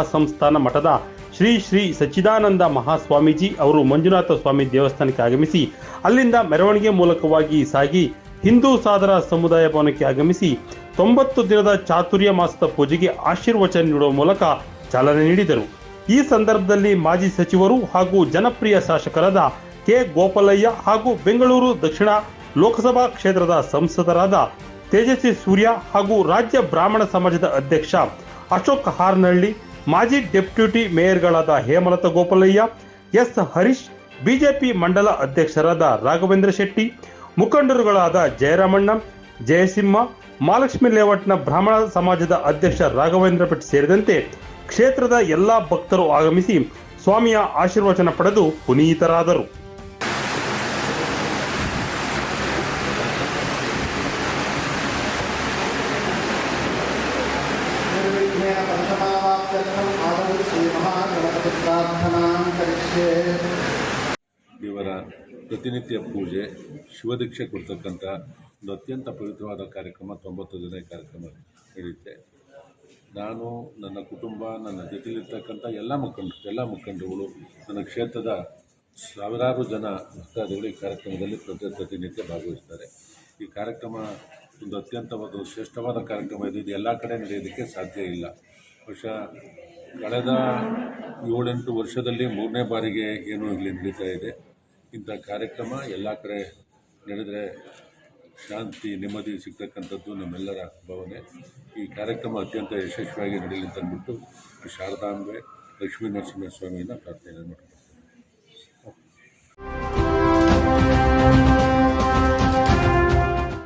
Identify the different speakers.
Speaker 1: ಮಹಾಸಂಸ್ಥಾನ ಮಠದ ಶ್ರೀ ಶ್ರೀ ಸಚ್ಚಿದಾನಂದ ಮಹಾಸ್ವಾಮೀಜಿ ಅವರು ಮಂಜುನಾಥ ಸ್ವಾಮಿ ದೇವಸ್ಥಾನಕ್ಕೆ ಆಗಮಿಸಿ ಅಲ್ಲಿಂದ ಮೆರವಣಿಗೆ ಮೂಲಕವಾಗಿ ಸಾಗಿ ಹಿಂದೂ ಸಾದರ ಸಮುದಾಯ ಭವನಕ್ಕೆ ಆಗಮಿಸಿ 90 ದಿನದ ಚಾತುರ್ಯ ಮಾಸದ ಪೂಜೆಗೆ ಆಶೀರ್ವಚನ ನೀಡುವ ಮೂಲಕ ಚಾಲನೆ ನೀಡಿದರು. ಈ ಸಂದರ್ಭದಲ್ಲಿ ಮಾಜಿ ಸಚಿವರು ಹಾಗೂ ಜನಪ್ರಿಯ ಶಾಸಕರಾದ ಕೆ ಗೋಪಾಲಯ್ಯ ಹಾಗೂ ಬೆಂಗಳೂರು ದಕ್ಷಿಣ ಲೋಕಸಭಾ ಕ್ಷೇತ್ರದ ಸಂಸದರಾದ ತೇಜಸ್ವಿ ಸೂರ್ಯ ಹಾಗೂ ರಾಜ್ಯ ಬ್ರಾಹ್ಮಣ ಸಮಾಜದ ಅಧ್ಯಕ್ಷ ಅಶೋಕ್ ಹಾರ್ನಹಳ್ಳಿ, ಮಾಜಿ ಡೆಪ್ಯೂಟಿ ಮೇಯರ್ಗಳಾದ ಹೇಮಲತಾ ಗೋಪಾಲಯ್ಯ, ಎಸ್ ಹರೀಶ್, ಬಿಜೆಪಿ ಮಂಡಲ ಅಧ್ಯಕ್ಷರಾದ ರಾಘವೇಂದ್ರ ಶೆಟ್ಟಿ, ಮುಖಂಡರುಗಳಾದ ಜಯರಾಮಣ್ಣ, ಜಯಸಿಂಹ, ಮಹಾಲಕ್ಷ್ಮಿ ಲೇಔಟ್ನ ಬ್ರಾಹ್ಮಣ ಸಮಾಜದ ಅಧ್ಯಕ್ಷ ರಾಘವೇಂದ್ರ ಭಟ್ ಸೇರಿದಂತೆ ಕ್ಷೇತ್ರದ ಎಲ್ಲಾ ಭಕ್ತರು ಆಗಮಿಸಿ ಸ್ವಾಮಿಯ ಆಶೀರ್ವಚನ ಪಡೆದು ಪುನೀತರಾದರು.
Speaker 2: ಇವರ ಪ್ರತಿನಿತ್ಯ ಪೂಜೆ, ಶಿವದೀಕ್ಷೆ ಕೊಡ್ತಕ್ಕಂಥ ಒಂದು ಅತ್ಯಂತ ಪವಿತ್ರವಾದ ಕಾರ್ಯಕ್ರಮ 90 ದಿನ ಕಾರ್ಯಕ್ರಮ ನಡೆಯುತ್ತೆ. ನಾನು, ನನ್ನ ಕುಟುಂಬ, ನನ್ನ ಜೊತೆಲಿರ್ತಕ್ಕಂಥ ಎಲ್ಲ ಮುಖಂಡರುಗಳು, ನನ್ನ ಕ್ಷೇತ್ರದ ಸಾವಿರಾರು ಜನ ಭಕ್ತಾದಿಗಳು ಈ ಕಾರ್ಯಕ್ರಮದಲ್ಲಿ ಪ್ರತಿನಿತ್ಯ ಭಾಗವಹಿಸ್ತಾರೆ. ಈ ಕಾರ್ಯಕ್ರಮ ಒಂದು ಅತ್ಯಂತ ಶ್ರೇಷ್ಠವಾದ ಕಾರ್ಯಕ್ರಮ. ಇದು ಎಲ್ಲ ಕಡೆ ನಡೆಯೋದಕ್ಕೆ ಸಾಧ್ಯ ಇಲ್ಲ. ಕಳೆದ 7-8 ವರ್ಷದಲ್ಲಿ 3ನೇ ಬಾರಿಗೆ ಏನು ಇಲ್ಲಿ ನಡೀತಾ ಇದೆ. ಇಂಥ ಕಾರ್ಯಕ್ರಮ ಎಲ್ಲ ಕಡೆ ನಡೆದರೆ ಶಾಂತಿ, ನೆಮ್ಮದಿ ಸಿಗ್ತಕ್ಕಂಥದ್ದು ನಮ್ಮೆಲ್ಲರ ಭಾವನೆ. ಈ ಕಾರ್ಯಕ್ರಮ ಅತ್ಯಂತ ಯಶಸ್ವಿಯಾಗಿ ನಡೆಯಲಿ ಅಂತ ಅಂದ್ಬಿಟ್ಟು ಶಾರದಾಂಬೆ, ಲಕ್ಷ್ಮೀ ನರಸಿಂಹ ಸ್ವಾಮಿಯನ್ನು ಪ್ರಾರ್ಥನೆ ಮಾಡ್ತೀನಿ.